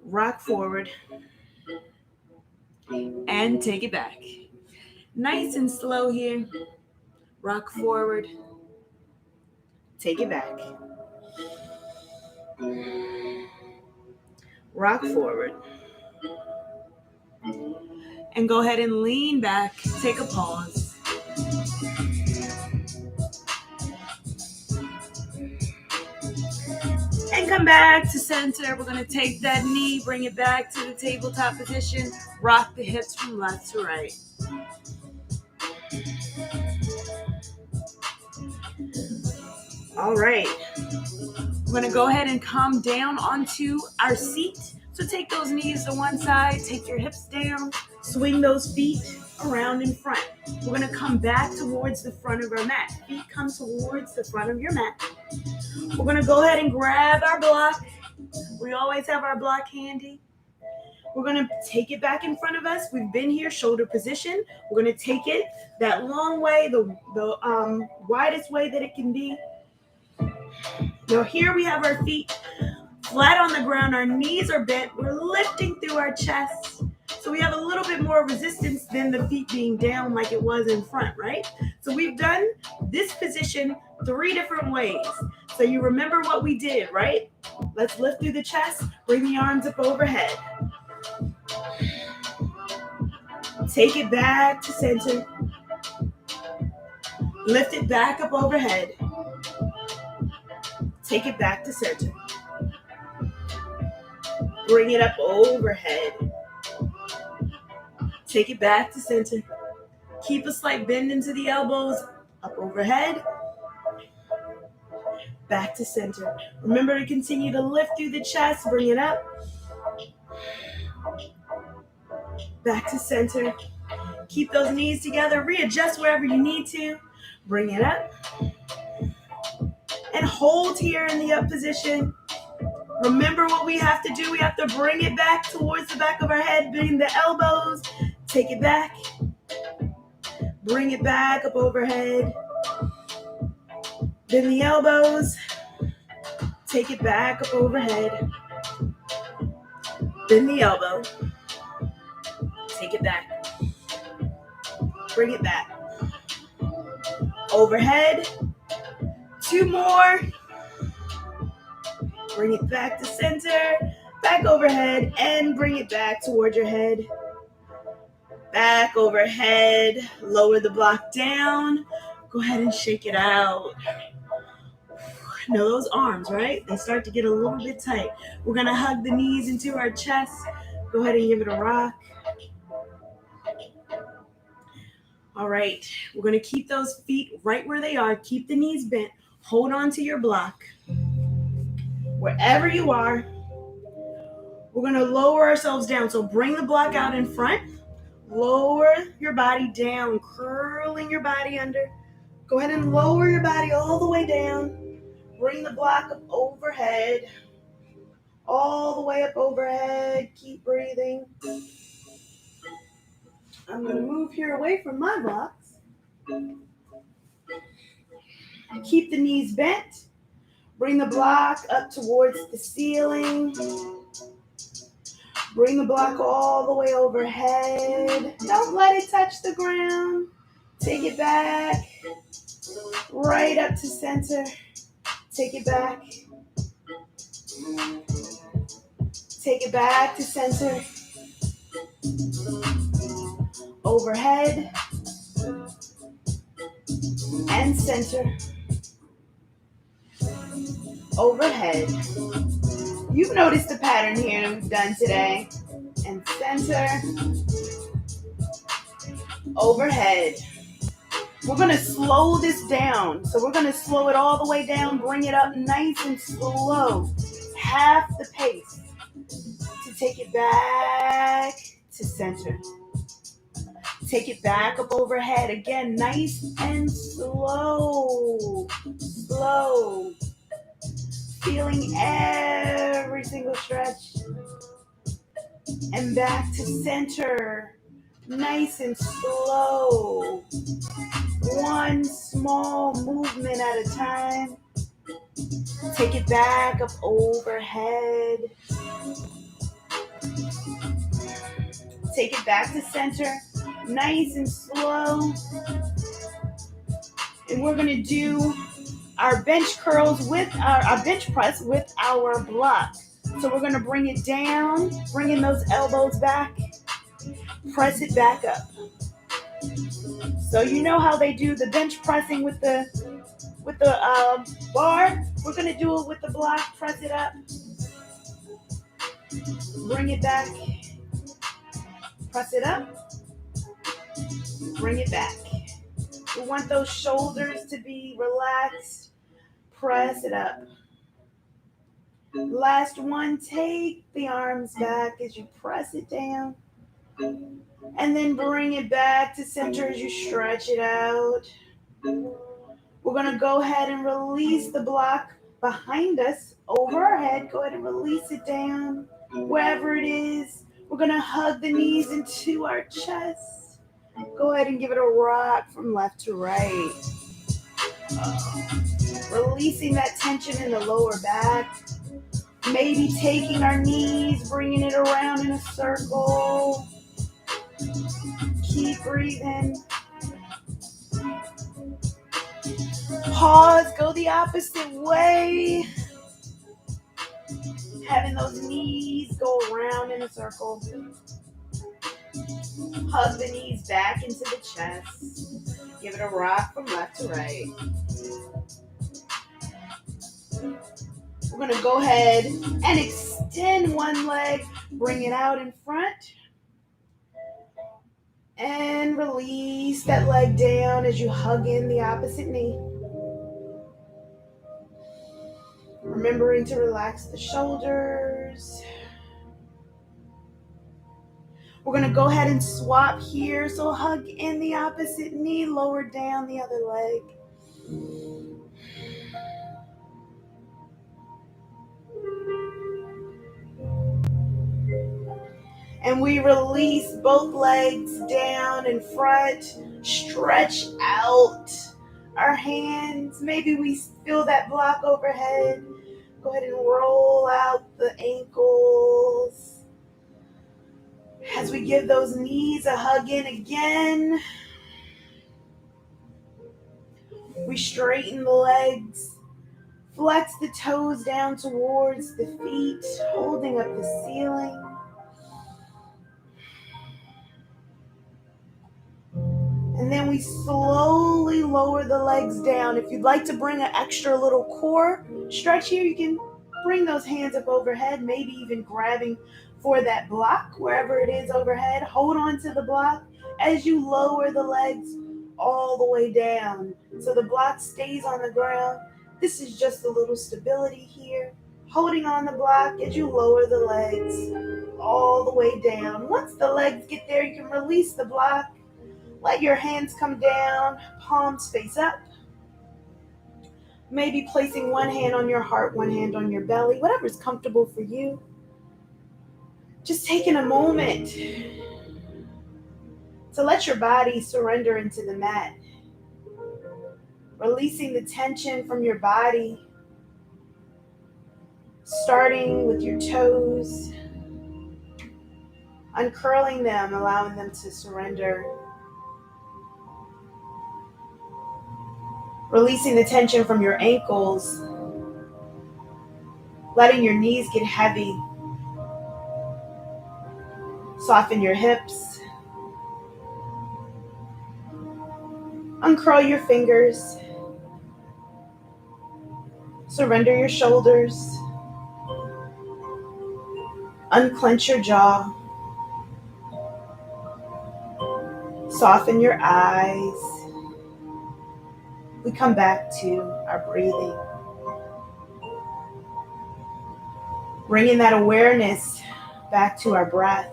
Rock forward and take it back. Nice and slow here. Rock forward. Take it back. Rock forward. And go ahead and lean back. Take a pause. And come back to center. We're going to take that knee, bring it back to the tabletop position. Rock the hips from left to right. All right. We're going to go ahead and come down onto our seat. So take those knees to one side, take your hips down, swing those feet around in front. We're going to come back towards the front of our mat. Feet come towards the front of your mat. We're going to go ahead and grab our block. We always have our block handy. We're going to take it back in front of us. We've been here, shoulder position. We're going to take it that long way, the widest way that it can be. Now here we have our feet flat on the ground. Our knees are bent. We're lifting through our chest. So we have a little bit more resistance than the feet being down like it was in front, right? So we've done this position 3 different ways. So you remember what we did, right? Let's lift through the chest. Bring the arms up overhead. Take it back to center. Lift it back up overhead. Take it back to center. Bring it up overhead. Take it back to center. Keep a slight bend into the elbows. Up overhead. Back to center. Remember to continue to lift through the chest. Bring it up. Back to center. Keep those knees together. Readjust wherever you need to. Bring it up. And hold here in the up position. Remember what we have to do. We have to bring it back towards the back of our head. Bring the elbows. Take it back. Bring it back up overhead. Bend the elbows. Take it back up overhead. Bend the elbow. Take it back. Bring it back. Overhead. 2 more. Bring it back to center. Back overhead. And bring it back toward your head. Back overhead. Lower the block down. Go ahead and shake it out. Now those arms, right? They start to get a little bit tight. We're going to hug the knees into our chest. Go ahead and give it a rock. All right. We're going to keep those feet right where they are. Keep the knees bent. Hold on to your block. Wherever you are, we're going to lower ourselves down. So bring the block out in front. Lower your body down, curling your body under. Go ahead and lower your body all the way down. Bring the block up overhead. All the way up overhead. Keep breathing. I'm going to move here away from my blocks. Keep the knees bent. Bring the block up towards the ceiling. Bring the block all the way overhead. Don't let it touch the ground. Take it back. Right up to center. Take it back. Take it back to center. Overhead. And center. Overhead. You've noticed the pattern here that we've done today. And center. Overhead. We're going to slow this down. So we're going to slow it all the way down. Bring it up nice and slow. half the pace to take it back to center. Take it back up overhead. Again, nice and slow. Slow. Feeling every single stretch. And back to center. Nice and slow. One small movement at a time. Take it back up overhead. Take it back to center. Nice and slow. And we're going to do our bench curls with our bench press with our block. So we're going to bring it down, bringing those elbows back, press it back up. So you know how they do the bench pressing with the bar? We're going to do it with the block, press it up, bring it back, press it up, bring it back. We want those shoulders to be relaxed. Press it up. Last one, take the arms back as you press it down. And then bring it back to center as you stretch it out. We're going to go ahead and release the block behind us, over our head. Go ahead and release it down, wherever it is. We're going to hug the knees into our chest. Go ahead and give it a rock from left to right. Releasing that tension in the lower back. Maybe taking our knees, bringing it around in a circle. Keep breathing. Pause, go the opposite way. Having those knees go around in a circle. Hug the knees back into the chest. Give it a rock from left to right. We're going to go ahead and extend one leg. Bring it out in front. And release that leg down as you hug in the opposite knee. Remembering to relax the shoulders. We're going to go ahead and swap here. So hug in the opposite knee, lower down the other leg. And we release both legs down in front. Stretch out our hands. Maybe we feel that block overhead. Go ahead and roll out the ankles. As we give those knees a hug in again. We straighten the legs. Flex the toes down towards the feet, holding up the ceiling. And then we slowly lower the legs down. If you'd like to bring an extra little core stretch here, you can bring those hands up overhead, maybe even grabbing for that block wherever it is overhead. Hold on to the block as you lower the legs all the way down. So the block stays on the ground. This is just a little stability here. Holding on the block as you lower the legs all the way down. Once the legs get there, you can release the block. Let your hands come down, palms face up. Maybe placing one hand on your heart, one hand on your belly, whatever's comfortable for you. Just taking a moment to let your body surrender into the mat. Releasing the tension from your body. Starting with your toes. Uncurling them, allowing them to surrender. Releasing the tension from your ankles. Letting your knees get heavy. Soften your hips. Uncurl your fingers. Surrender your shoulders. Unclench your jaw. Soften your eyes. We come back to our breathing. Bringing that awareness back to our breath.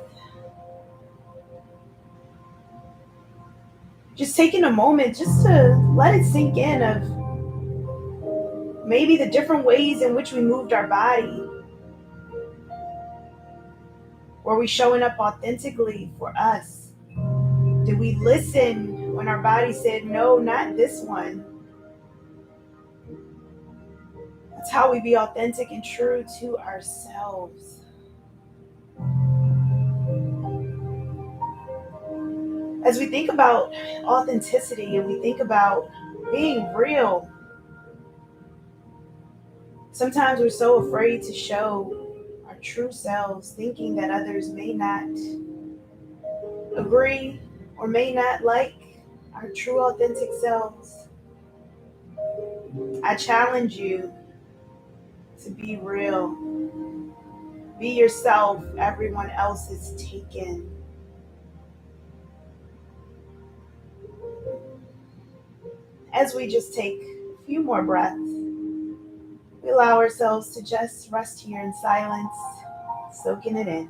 Just taking a moment just to let it sink in of maybe the different ways in which we moved our body. Were we showing up authentically for us? Did we listen when our body said, no, not this one? That's how we be authentic and true to ourselves. As we think about authenticity and we think about being real, sometimes we're so afraid to show our true selves, thinking that others may not agree or may not like our true authentic selves. I challenge you to be real. Be yourself. Everyone else is taken. As we just take a few more breaths, we allow ourselves to just rest here in silence, soaking it in.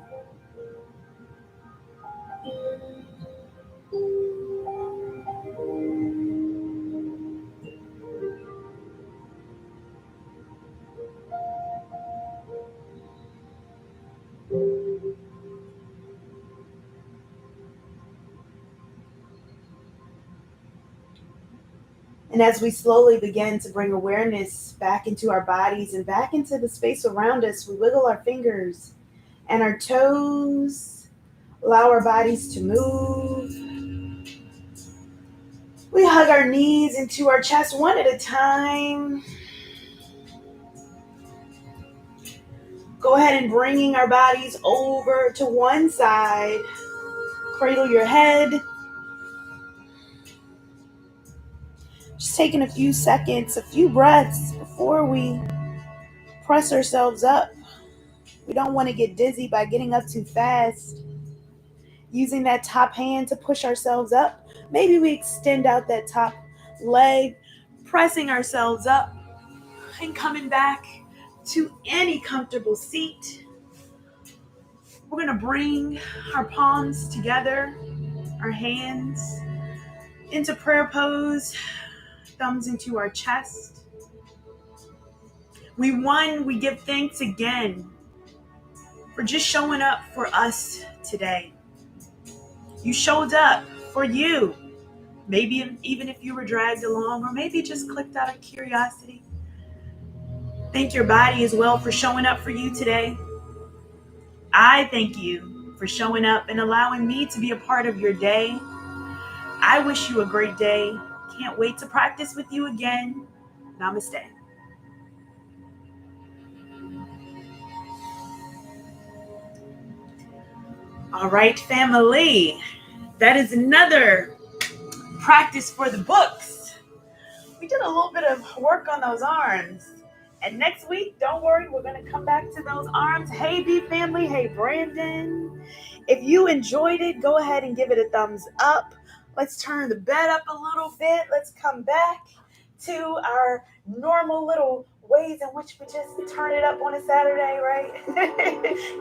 And as we slowly begin to bring awareness back into our bodies and back into the space around us, we wiggle our fingers and our toes, allow our bodies to move. We hug our knees into our chest one at a time. Go ahead and bringing our bodies over to one side. Cradle your head. Just taking a few seconds, a few breaths before we press ourselves up. We don't want to get dizzy by getting up too fast. Using that top hand to push ourselves up. Maybe we extend out that top leg, pressing ourselves up and coming back to any comfortable seat. We're going to bring our palms together, our hands into prayer pose, thumbs into our chest. We give thanks again for just showing up for us today. You showed up for you. Maybe even if you were dragged along, or maybe just clicked out of curiosity. Thank your body as well for showing up for you today. I thank you for showing up and allowing me to be a part of your day. I wish you a great day. Can't wait to practice with you again. Namaste. All right, family. That is another practice for the books. We did a little bit of work on those arms. And next week, don't worry, we're going to come back to those arms. Hey, B family. Hey, Brandon. If you enjoyed it, go ahead and give it a thumbs up. Let's turn the bed up a little bit. Let's come back to our normal little ways in which we just turn it up on a Saturday, right?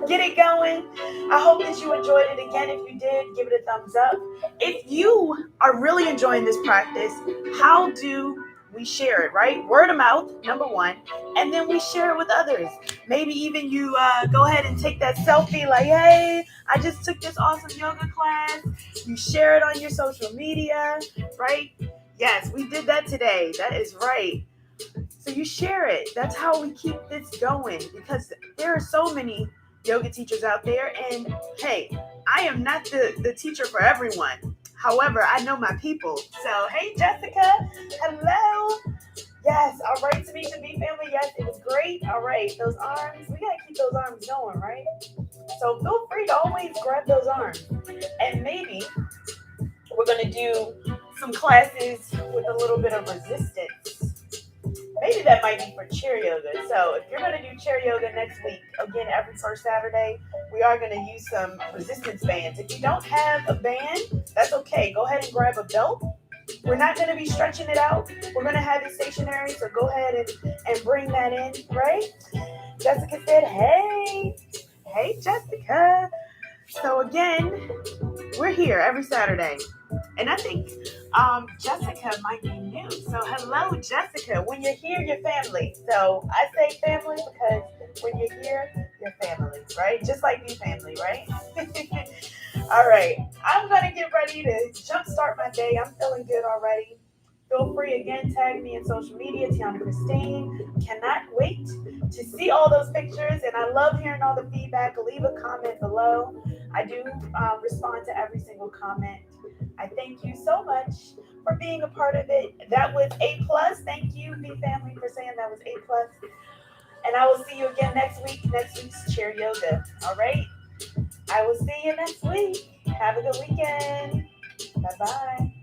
Get it going. I hope that you enjoyed it. Again, if you did, give it a thumbs up. If you are really enjoying this practice, how do we share it, right? Word of mouth, number one, and then we share it with others. Maybe even you go ahead and take that selfie like, hey, I just took this awesome yoga class. You share it on your social media, right? Yes, we did that today. That is right. So you share it. That's how we keep this going, because there are so many yoga teachers out there. And hey, I am not the teacher for everyone. However, I know my people. So, hey, Jessica. Hello. Yes. All right, Tanisha B family. Yes, it was great. All right. Those arms. We got to keep those arms going, right? So feel free to always grab those arms. And maybe we're going to do some classes with a little bit of resistance. Maybe that might be for chair yoga. So if you're going to do chair yoga next week, again, every first Saturday, we are going to use some resistance bands. If you don't have a band, that's okay. Go ahead and grab a belt. We're not going to be stretching it out. We're going to have it stationary. So go ahead and bring that in, right? Jessica said, hey. right. Hey, Jessica. So again, we're here every Saturday. And I think Jessica might be new. So hello, Jessica. When you're here, you're family. So I say family because when you're here, you're family, right? Just like me family, right? All right. I'm going to get ready to jumpstart my day. I'm feeling good already. Feel free again, tag me in social media, Tianna Christine. Cannot wait to see all those pictures, and I love hearing all the feedback. Leave a comment below. I do respond to every single comment. I thank you so much for being a part of it. That was A plus. Thank you, B family, for saying that was A plus. And I will see you again next week. Next week's chair yoga. All right. I will see you next week. Have a good weekend. Bye bye.